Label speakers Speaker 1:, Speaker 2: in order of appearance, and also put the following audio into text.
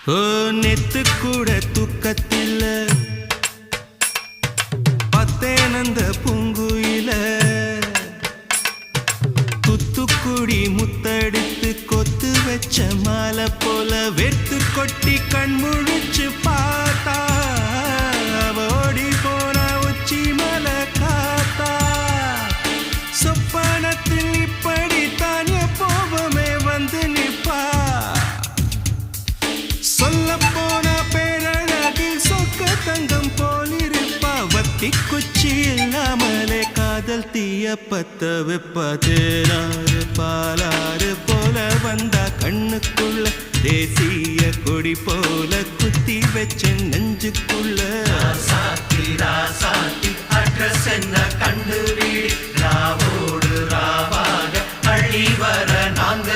Speaker 1: ஓ நெத்து கூட தூக்கத்தில்ல பத்தேனந்த பூங்குயில துத்துக்குடி முத்தடித்து கொத்து வச்ச மாலை போல வெத்து கொட்டி கண் முழிச்சு பார்த்தா ஓடி போன உச்சி மலை காத்தா சொப்பனத்தில் இப்படி தானே போவமே வந்து நிப்பா சொல்ல போன பேரழகில் சொக்க தங்கம் போலிருப்பா வத்தி குச்சி இல்லாமலே காதல் தீய பத்த வெப்பா தேனாறு பாலாறு போல வந்தா கண்ணுக்குள்ள தேசிய கொடி போல குத்தி வச்ச நெஞ்சுக்குள்ள
Speaker 2: ராசாத்தி ராசாத்தி அட்ரஸ் என்ன கண்டுபிடி ராவோடு ராவாக அள்ளி வர நாங்க